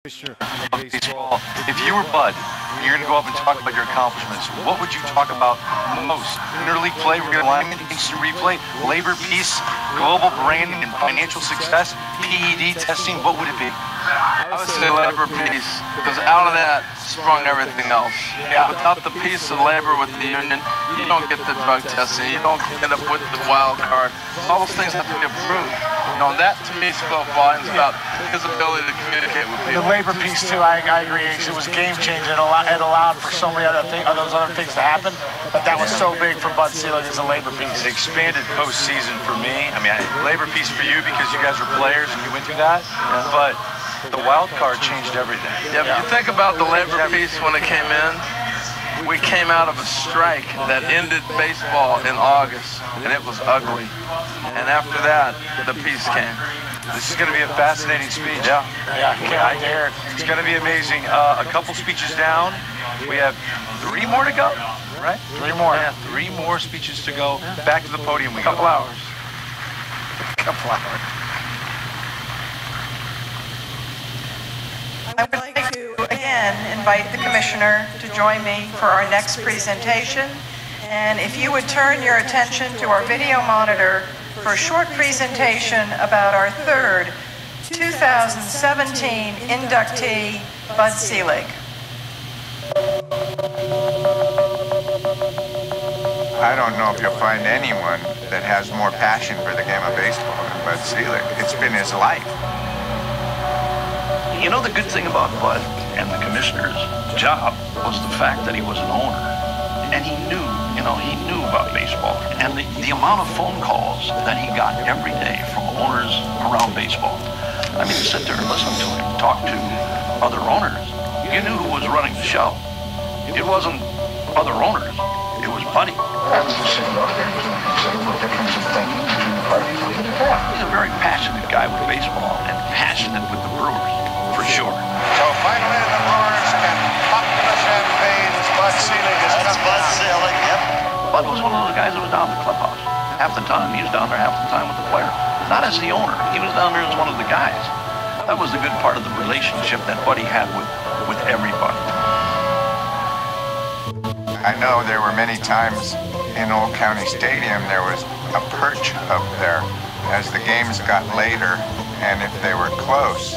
Baseball. If you were Bud, you're going to go up and talk about your accomplishments. What would you talk about most? Interleague play, realignment, instant replay, labor, peace, global branding, and financial success, PED testing, what would it be? I would say labor peace, because out of that sprung everything else. Yeah. Without the peace of labor with the union, you don't get the drug testing, you don't end up with the wild card. All those things have to be approved. You know, that to me spoke volumes about his ability to communicate with people. The labor piece too, I agree. It was a game changer. It allowed for so many those other things to happen, but that was so big for Bud Selig as a labor piece. It expanded postseason for me. I mean, labor piece for you because you guys were players and you went through that, but the wild card changed everything. Yeah, but you think about the labor piece when it came in. We came out of a strike that ended baseball in August, and it was ugly. And after that, the peace came. This is going to be a fascinating speech. Yeah, I hear it. It's going to be amazing. A couple speeches down. We have 3 more to go, right? 3 more. Yeah, 3 more speeches to go. Back to the podium we go. Couple hours. I would like to again invite the Commissioner to join me for our next presentation. And if you would turn your attention to our video monitor for a short presentation about our third 2017 inductee, Bud Selig. I don't know if you'll find anyone that has more passion for the game of baseball than Bud Selig. It's been his life. You know, the good thing about Bud and the commissioner's job was the fact that he was an owner. And he knew about baseball. And the amount of phone calls that he got every day from owners around baseball. I mean, to sit there and listen to him talk to other owners. You knew who was running the show. It wasn't other owners. It was Buddy. He's a very passionate guy with baseball and passionate with the Brewers. For sure. So finally the Brewers can pop the champagne as Bud Selig has come Bud Selig, yep. Bud was one of those guys that was down in the clubhouse. Half the time, he was down there half the time with the players. Not as the owner. He was down there as one of the guys. That was the good part of the relationship that Buddy had with everybody. I know there were many times in Old County Stadium there was a perch up there as the games got later, and if they were close,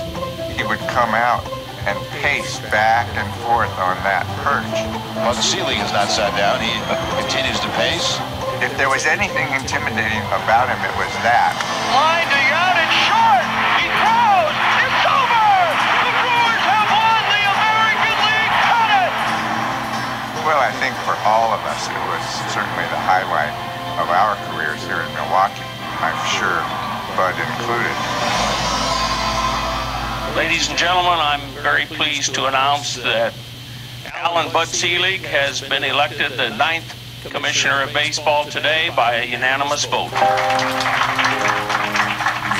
he would come out and pace back and forth on that perch. Bud Selig has not sat down. He continues to pace. If there was anything intimidating about him, it was that. Line to out, it's short. He throws. It's over. The Brewers have won the American League pennant. Well, I think for all of us, it was certainly the highlight of our careers here in Milwaukee. I'm sure Bud included. Ladies and gentlemen, I'm very pleased to announce that Alan Bud Selig has been elected the 9th Commissioner of Baseball today by a unanimous vote. You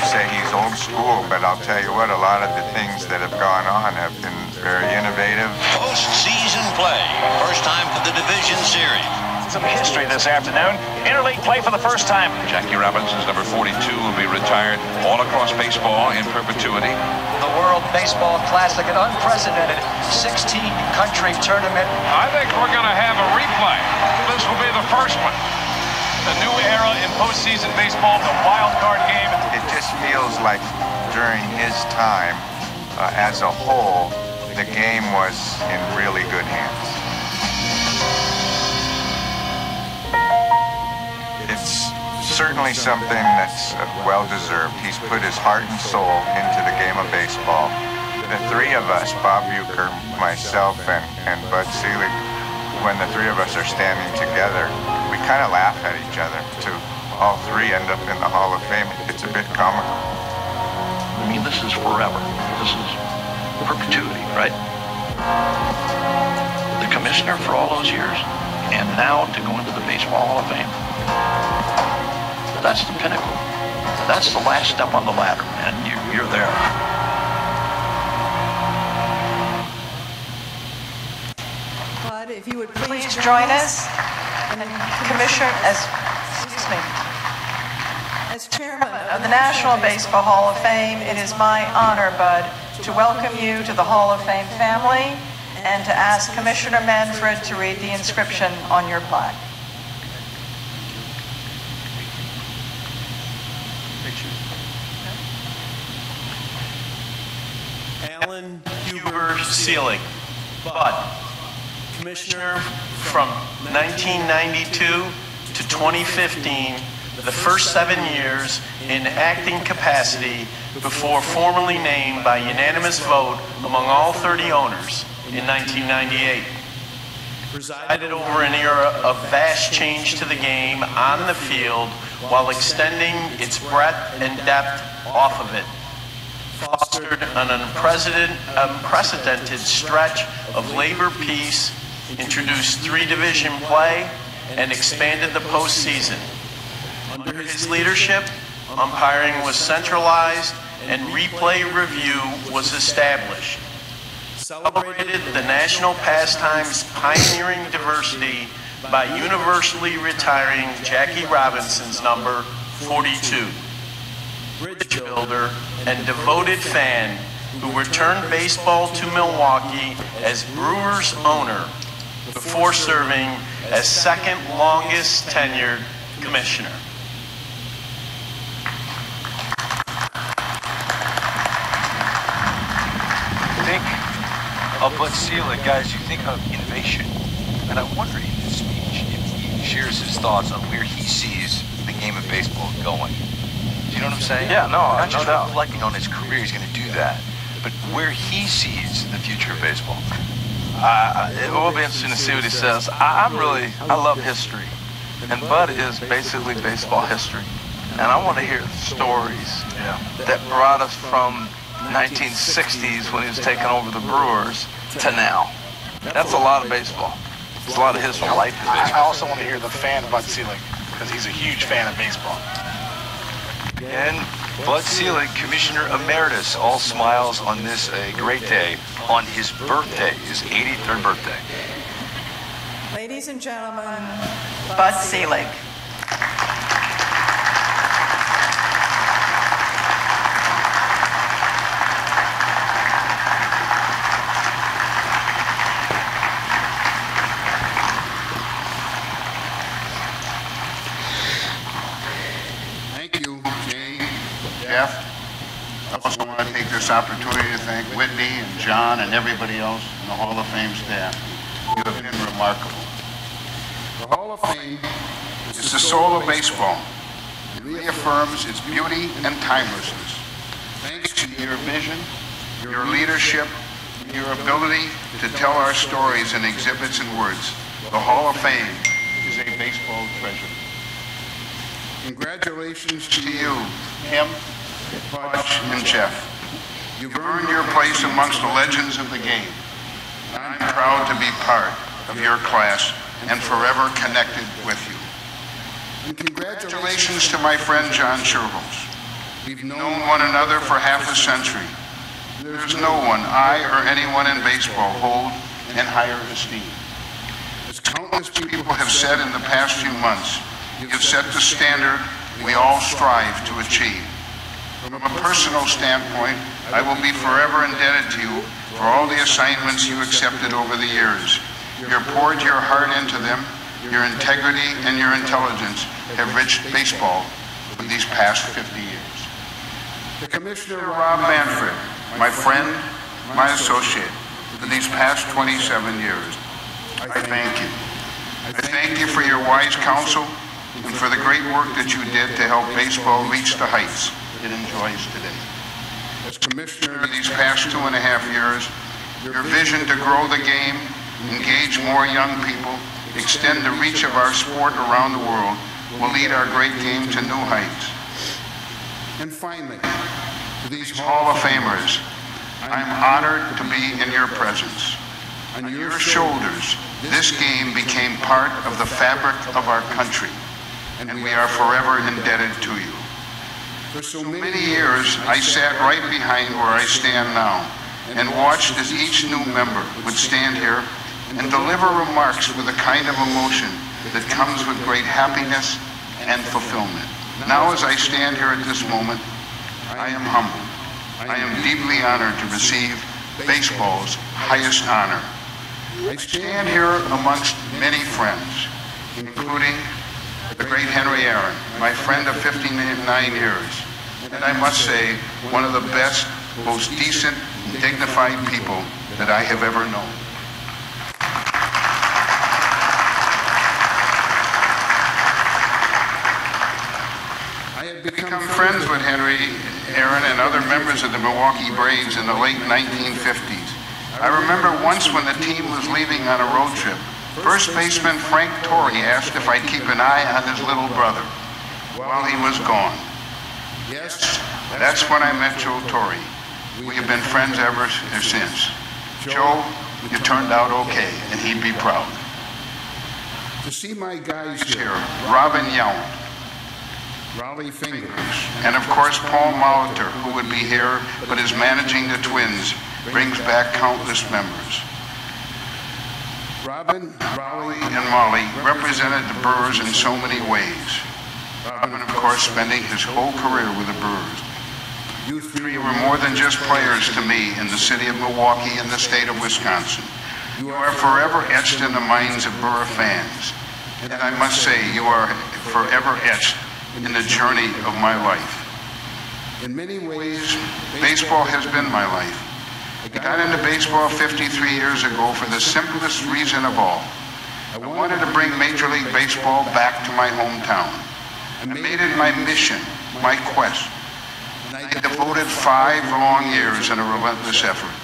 say he's old school, but I'll tell you what, a lot of the things that have gone on have been very innovative. Postseason play. First time for the division series. Some history this afternoon. Interleague play for the first time. Jackie Robinson's number 42 will be retired all across baseball in perpetuity. The World Baseball Classic, an unprecedented 16-country tournament. I think we're going to have a replay. This will be the first one. The new era in postseason baseball, the wild card game. It just feels like during his time, as a whole, the game was in really good hands. It's certainly something that's well-deserved. He's put his heart and soul into the game of baseball. The 3 of us, Bob Uecker, myself, and Bud Selig, when the 3 of us are standing together, we kind of laugh at each other to all 3 end up in the Hall of Fame. It's a bit comical. I mean, this is forever. This is perpetuity, right? The commissioner for all those years, and now to go into the Baseball Hall of Fame. That's the pinnacle. That's the last step on the ladder, man. You're there. Bud, if you would please join us, and Commissioner, as chairman of the National Baseball Hall of Fame, it is my honor, Bud, to welcome you to the Hall of Fame family and to ask Commissioner Manfred to read the inscription on your plaque. Alan Huber Selig, Bud, Commissioner from 1992 to 2015, the first 7 years in acting capacity before formally named by unanimous vote among all 30 owners in 1998. Presided over an era of vast change to the game on the field while extending its breadth and depth off of it. Fostered an unprecedented stretch of labor peace, introduced three-division play, and expanded the postseason. Under his leadership, umpiring was centralized and replay review was established. Celebrated the national pastime's pioneering diversity by universally retiring Jackie Robinson's number 42. Bridge builder and devoted fan who returned baseball to Milwaukee as Brewers owner before serving as second longest tenured commissioner. Think of Bud Selig, guys. You think of innovation, and I wonder in this speech if he shares his thoughts on where he sees the game of baseball going. Do you know what I'm saying? Yeah, no, Not just no doubt. reflecting on his career, he's going to do that, but where he sees the future of baseball. It will be interesting to see what he says. I love history, and Bud is basically baseball history, and I want to hear the stories that brought us from 1960s when he was taking over the Brewers to now. That's a lot of baseball. It's a lot of history. I like this. I also want to hear the fan Bud Selig because he's a huge fan of baseball. And Bud Selig, Commissioner Emeritus, all smiles on this great day, on his birthday, his 83rd birthday. Ladies and gentlemen, Bud Selig. Jeff. I also want to take this opportunity to thank Whitney and John and everybody else in the Hall of Fame staff. You have been remarkable. The Hall of Fame is the soul of baseball. It reaffirms its beauty and timelessness. Thanks to your vision, your leadership, and your ability to tell our stories in exhibits and words, the Hall of Fame is a baseball treasure. Congratulations to you, Kim, Butch, and Jeff. You've earned your place amongst the legends of the game. I'm proud to be part of your class and forever connected with you. And congratulations to my friend John Sherholz. We've known one another for half a century. There's no one I or anyone in baseball hold in higher esteem. As countless people have said in the past few months, you've set the standard we all strive to achieve. From a personal standpoint, I will be forever indebted to you for all the assignments you accepted over the years. You poured your heart into them, your integrity and your intelligence have enriched baseball for these past 50 years. To Commissioner Rob Manfred, my friend, my associate, for these past 27 years, I thank you. I thank you for your wise counsel and for the great work that you did to help baseball reach the heights it enjoys today. As Commissioner these past 2.5 years, your vision to grow the game, engage more young people, extend the reach of our sport around the world will lead our great game to new heights. And finally, to these Hall of Famers, I'm honored to be in your presence. On your shoulders, this game became part of the fabric of our country, and we are forever indebted to you. For so many years, I sat right behind where I stand now and watched as each new member would stand here and deliver remarks with a kind of emotion that comes with great happiness and fulfillment. Now, as I stand here at this moment, I am humbled. I am deeply honored to receive baseball's highest honor. I stand here amongst many friends, including the great Henry Aaron, my friend of 59 years, and I must say, one of the best, most decent, and dignified people that I have ever known. I had become friends with Henry Aaron and other members of the Milwaukee Braves in the late 1950s. I remember once when the team was leaving on a road trip, first baseman Frank Torrey asked if I'd keep an eye on his little brother while he was gone. Yes, that's when I met Joe Torrey. We have been friends ever since. Joe, you turned out okay, and he'd be proud. To see my guys here, Robin Yount, Raleigh Fingers, and of course Paul Molitor, who would be here but is managing the Twins, brings back countless members. Robin, Raleigh, and Molly represented the Brewers in so many ways. Robin, of course, spending his whole career with the Brewers. You three were more than just players to me in the city of Milwaukee and the state of Wisconsin. You are forever etched in the minds of Brewer fans. And I must say, you are forever etched in the journey of my life. In many ways, baseball has been my life. I got into baseball 53 years ago for the simplest reason of all. I wanted to bring Major League Baseball back to my hometown. I made it my mission, my quest. And I devoted 5 long years in a relentless effort.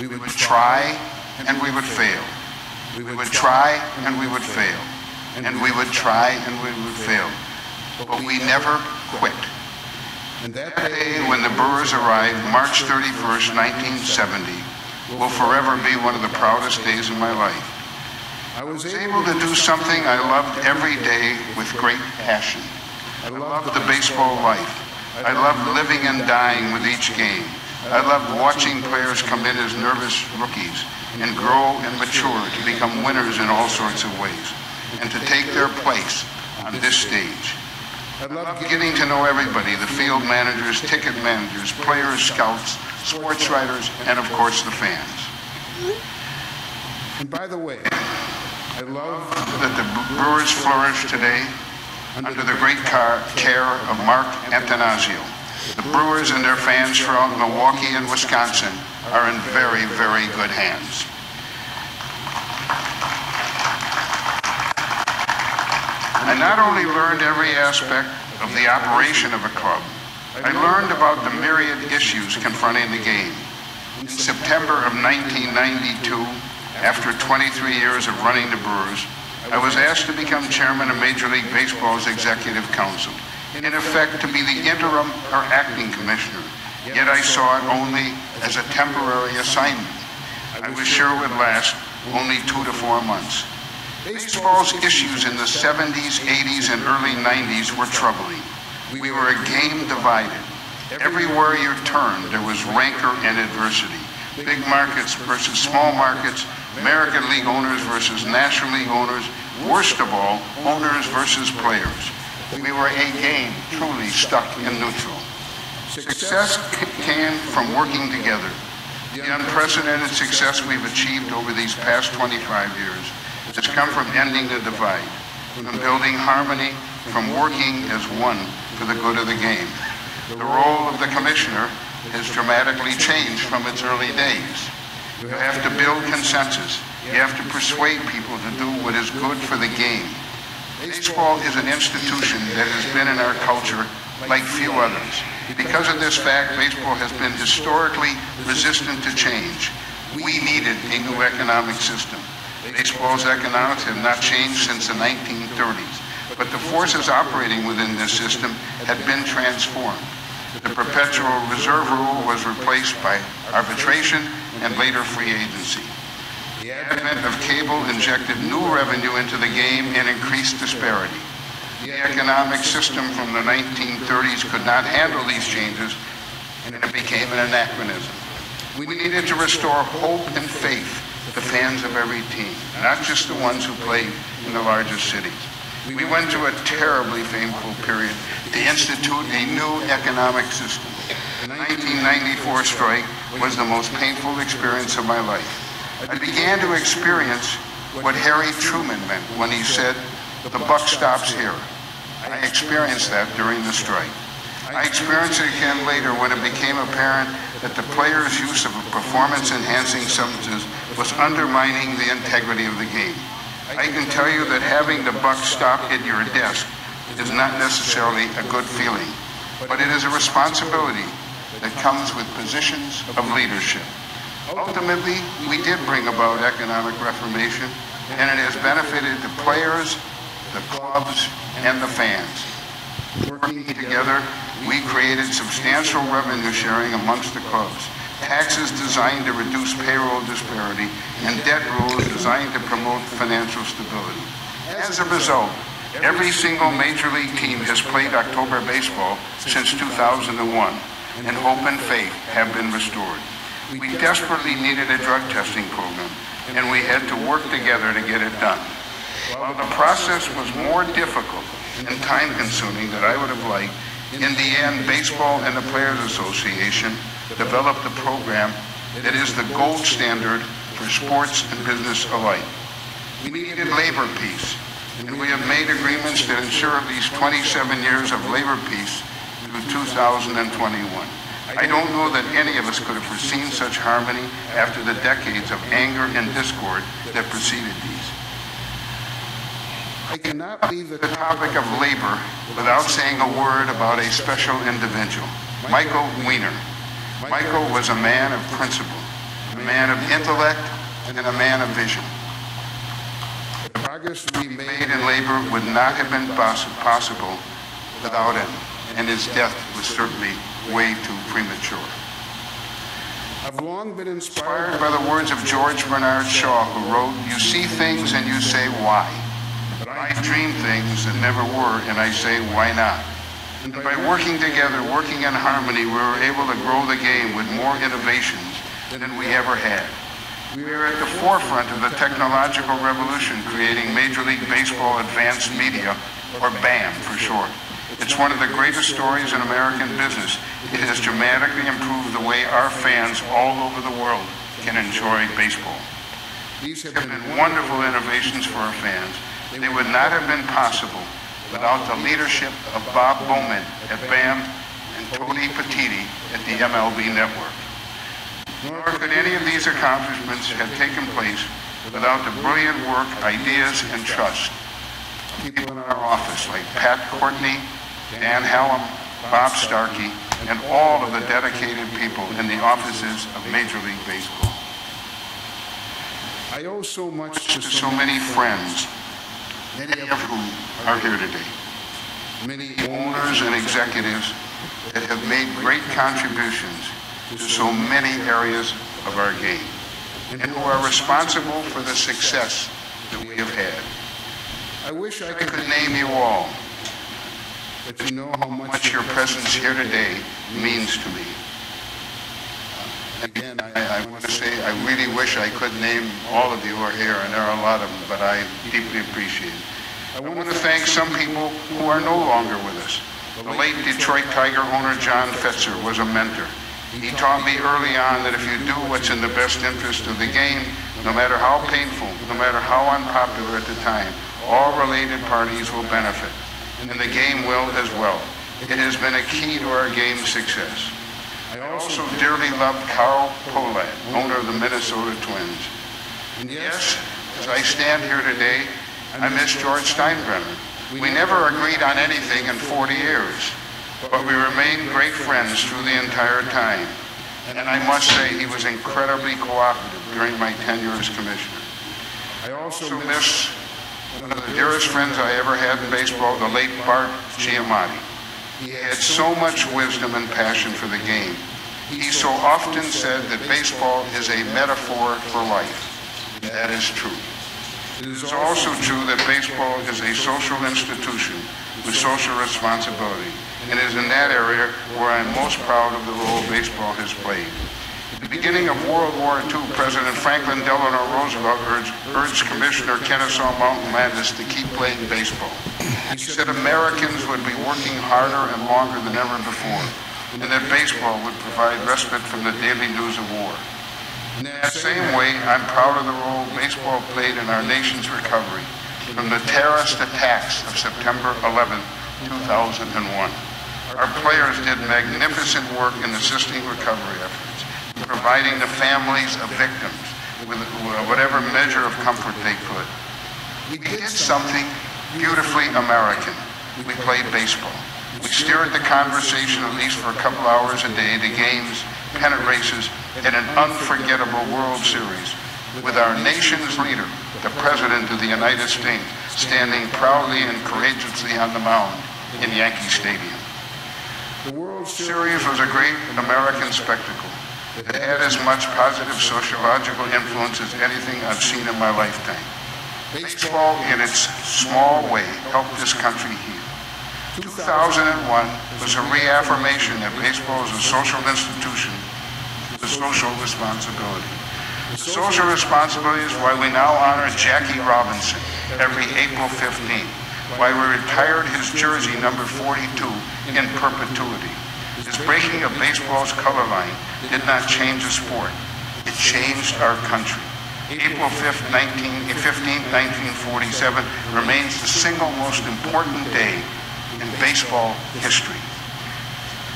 We would try and we would fail. We would try and we would fail. And we would try and we would fail. But we never quit. And that day when the Brewers arrived, March 31st, 1970, will forever be one of the proudest days of my life. I was able to do something I loved every day with great passion. I loved the baseball life. I loved living and dying with each game. I loved watching players come in as nervous rookies and grow and mature to become winners in all sorts of ways, and to take their place on this stage. I love getting to know everybody, the field managers, ticket managers, players, scouts, sports writers, and of course the fans. And by the way, I love that the Brewers flourish today under the great care of Mark Antanasio. The Brewers and their fans throughout Milwaukee and Wisconsin are in very, very good hands. I not only learned every aspect of the operation of a club, I learned about the myriad issues confronting the game. In September of 1992, after 23 years of running the Brewers, I was asked to become chairman of Major League Baseball's Executive Council, in effect to be the interim or acting commissioner, yet I saw it only as a temporary assignment. I was sure it would last only 2 to 4 months. Baseball's issues in the 70s, 80s, and early 90s were troubling. We were a game divided. Everywhere you turned, there was rancor and adversity. Big markets versus small markets, American League owners versus National League owners, worst of all, owners versus players. We were a game truly stuck in neutral. Success came from working together. The unprecedented success we've achieved over these past 25 years has come from ending the divide, from building harmony, from working as one for the good of the game. The role of the commissioner has dramatically changed from its early days. You have to build consensus. You have to persuade people to do what is good for the game. Baseball is an institution that has been in our culture like few others. Because of this fact, baseball has been historically resistant to change. We needed a new economic system. Baseball's economics have not changed since the 1930s, but the forces operating within this system had been transformed. The perpetual reserve rule was replaced by arbitration and later free agency. The advent of cable injected new revenue into the game and increased disparity. The economic system from the 1930s could not handle these changes, and it became an anachronism. We needed to restore hope and faith to fans of every team, not just the ones who played in the largest cities. We went through a terribly painful period to institute a new economic system. the 1994 strike was the most painful experience of my life. I began to experience what Harry Truman meant when he said, "The buck stops here." I experienced that during the strike. I experienced it again later when it became apparent that the players' use of performance-enhancing substances was undermining the integrity of the game. I can tell you that having the buck stop at your desk is not necessarily a good feeling, but it is a responsibility that comes with positions of leadership. Ultimately, we did bring about economic reformation, and it has benefited the players, the clubs, and the fans. Working together, we created substantial revenue sharing amongst the clubs, taxes designed to reduce payroll disparity, and debt rules designed to promote financial stability. As a result, every single major league team has played October baseball since 2001, and hope and faith have been restored. We desperately needed a drug testing program, and we had to work together to get it done. While the process was more difficult and time-consuming than I would have liked, in the end, baseball and the Players Association developed a program that is the gold standard for sports and business alike. We needed labor peace, and we have made agreements that ensure at least 27 years of labor peace through 2021. I don't know that any of us could have foreseen such harmony after the decades of anger and discord that preceded these. I cannot leave the topic of labor without saying a word about a special individual, Michael Weiner. Michael was a man of principle, a man of intellect, and a man of vision. The progress we made in labor would not have been possible without him, and his death was certainly way too premature. I've long been inspired by the words of George Bernard Shaw, who wrote, "You see things and you say, why? But I dream things that never were, and I say, why not?" And by working together, working in harmony, we were able to grow the game with more innovations than we ever had. We are at the forefront of the technological revolution, creating Major League Baseball Advanced Media, or BAM for short. It's one of the greatest stories in American business. It has dramatically improved the way our fans all over the world can enjoy baseball. These have been wonderful innovations for our fans. They would not have been possible without the leadership of Bob Bowman at BAM and Tony Petitti at the MLB Network. Nor could any of these accomplishments have taken place without the brilliant work, ideas, and trust of people in our office like Pat Courtney, Dan Hallam, Bob Starkey, and all of the dedicated people in the offices of Major League Baseball. I owe so much to so many friends, many of whom are here today. Many owners and executives that have made great contributions to so many areas of our game, and who are responsible for the success that we have had. I wish I could name you all, but you know how much your presence here today means to me. Again, I want to say I really wish I could name all of you who are here, and there are a lot of them, but I deeply appreciate it. I want to thank some people who are no longer with us. The late Detroit Tiger owner John Fetzer was a mentor. He taught me early on that if you do what's in the best interest of the game, no matter how painful, no matter how unpopular at the time, all related parties will benefit, and the game will as well. It has been a key to our game's success. I also dearly loved Carl Pohlad, owner of the Minnesota Twins. And yes, as I stand here today, I miss George Steinbrenner. We never agreed on anything in 40 years, but we remained great friends through the entire time. And I must say he was incredibly cooperative during my tenure as commissioner. I also miss one of the dearest friends I ever had in baseball, the late Bart Giamatti. He had so much wisdom and passion for the game. He so often said that baseball is a metaphor for life. That is true. It is also true that baseball is a social institution with social responsibility, and it is in that area where I'm most proud of the role baseball has played. At the beginning of World War II, President Franklin Delano Roosevelt urged Commissioner Kennesaw Mountain Landis to keep playing baseball. He said Americans would be working harder and longer than ever before. and that baseball would provide respite from the daily news of war. In that same way, I'm proud of the role baseball played in our nation's recovery from the terrorist attacks of September 11, 2001. Our players did magnificent work in assisting recovery efforts, providing the families of victims with whatever measure of comfort they could. We did something beautifully American. We played baseball. We steered the conversation, at least for a couple hours a day, to games, pennant races, and an unforgettable World Series, with our nation's leader, the President of the United States, standing proudly and courageously on the mound in Yankee Stadium. The World Series was a great American spectacle that had as much positive sociological influence as anything I've seen in my lifetime. Baseball, in its small way, helped this country heal. 2001 was a reaffirmation that baseball is a social institution with social responsibility. The social responsibility is why we now honor Jackie Robinson every April 15th, why we retired his jersey number 42 in perpetuity. His breaking of baseball's color line did not change the sport. It changed our country. April 5th, 1947 remains the single most important day in baseball history.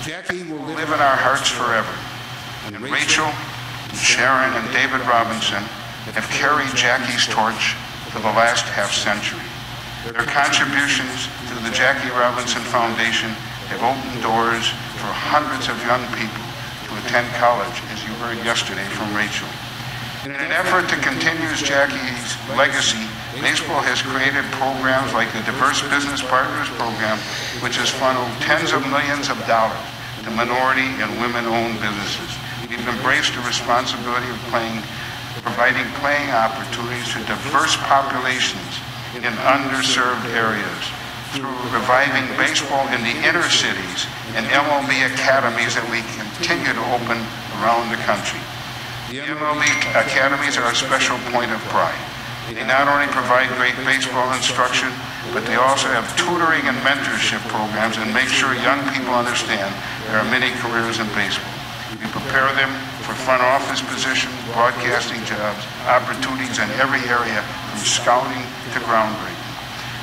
Jackie will live in our hearts forever. And Rachel, and Sharon, and David Robinson have carried Jackie's torch for the last half-century. Their contributions to the Jackie Robinson Foundation have opened doors for hundreds of young people to attend college, as you heard yesterday from Rachel. In an effort to continue Jackie's legacy, baseball has created programs like the Diverse Business Partners Program, which has funneled tens of millions of dollars to minority and women-owned businesses. We've embraced the responsibility of providing playing opportunities to diverse populations in underserved areas through reviving baseball in the inner cities and MLB academies that we continue to open around the country. The MLB academies are a special point of pride. They not only provide great baseball instruction, but they also have tutoring and mentorship programs and make sure young people understand there are many careers in baseball. We prepare them for front office positions, broadcasting jobs, opportunities in every area from scouting to groundbreaking.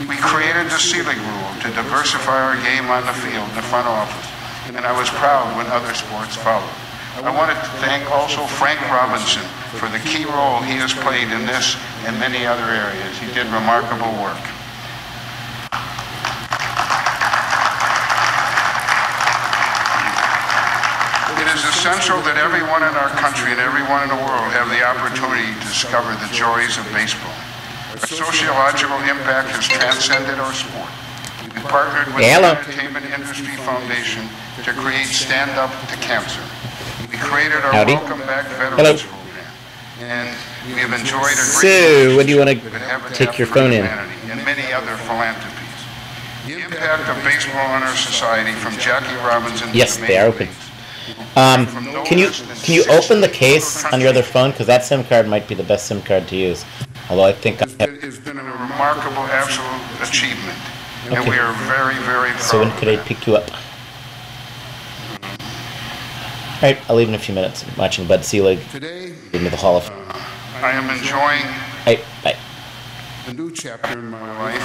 We created the Selig rule to diversify our game on the field in the front office, and I was proud when other sports followed. I wanted to thank also Frank Robinson for the key role he has played in this and many other areas. He did remarkable work. It is essential that everyone in our country and everyone in the world have the opportunity to discover the joys of baseball. Our sociological impact has transcended our sport. We partnered with the Entertainment Industry Foundation to create Stand Up to Cancer. We created our Welcome Back Veterans Program, and we have enjoyed a great when do you want to take your phone in? And many other philanthropies. The impact of baseball on our society, from Jackie Robinson. Yes, they are open. Can you open the case on your other phone, because that SIM card might be the best SIM card to use. Although I think it's been a remarkable, absolute achievement, and we are very, very proud. So when could I pick you up? All right, I'll leave in a few minutes. I'm watching Bud Selig. Today, give me the Hall of I am enjoying Bye. a new chapter in my life.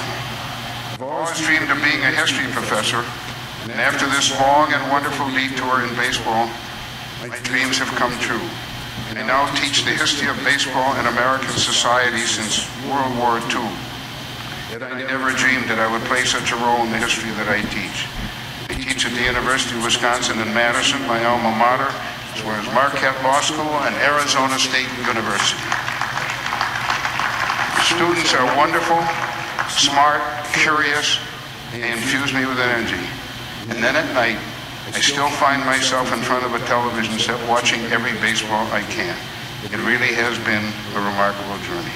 I've always dreamed of being a history professor, and after this long and wonderful detour in baseball, my dreams have come true. I now teach the history of baseball in American society since World War II. Yet I never dreamed that I would play such a role in the history that I teach. I teach at the University of Wisconsin in Madison, my alma mater, as well as Marquette Law School and Arizona State University. The students are wonderful, smart, curious. They infuse me with energy. And then at night, I still find myself in front of a television set watching every baseball I can. It really has been a remarkable journey.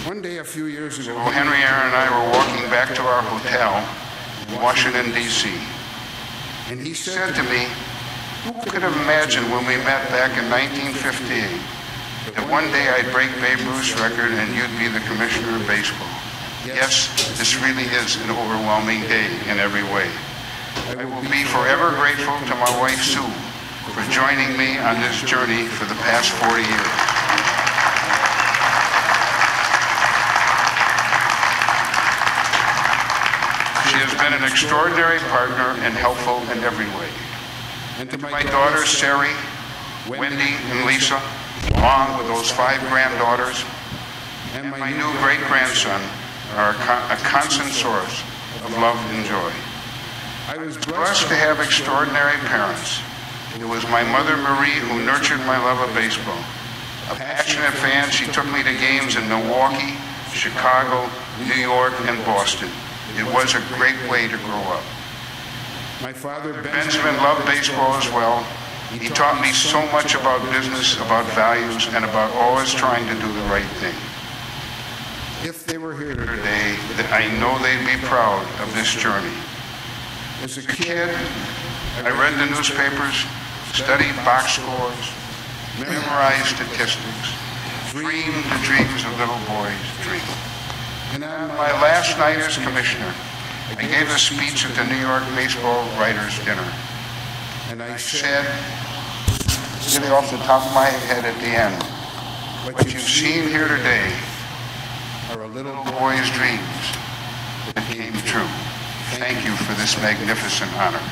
One day a few years ago, Henry Aaron and I were walking back to our hotel in Washington, D.C. And he said to me, who could have imagined when we met back in 1958 that one day I'd break Babe Ruth's record and you'd be the commissioner of baseball? Yes, this really is an overwhelming day in every way. I will be forever grateful to my wife, Sue, for joining me on this journey for the past 40 years. She has been an extraordinary partner and helpful in every way. And to my daughters, Sari, Wendy, and Lisa, along with those 5 granddaughters, and my new great-grandson, are a constant source of love and joy. I was blessed to have extraordinary parents. It was my mother, Marie, who nurtured my love of baseball. A passionate fan, she took me to games in Milwaukee, Chicago, New York, and Boston. It was a great way to grow up. My father, Benjamin, loved baseball as well. He taught me so much about business, about values, and about always trying to do the right thing. If they were here today, I know they'd be proud of this journey. As a kid, I read the newspapers, studied box scores, memorized statistics, dreamed the dreams of little boys dream. And on my last night as commissioner, I gave a speech at the New York Baseball Writers' Dinner. And I said, really off the top of my head at the end, what you've seen here today are a little boy's dreams that came true. Thank you for this magnificent honor.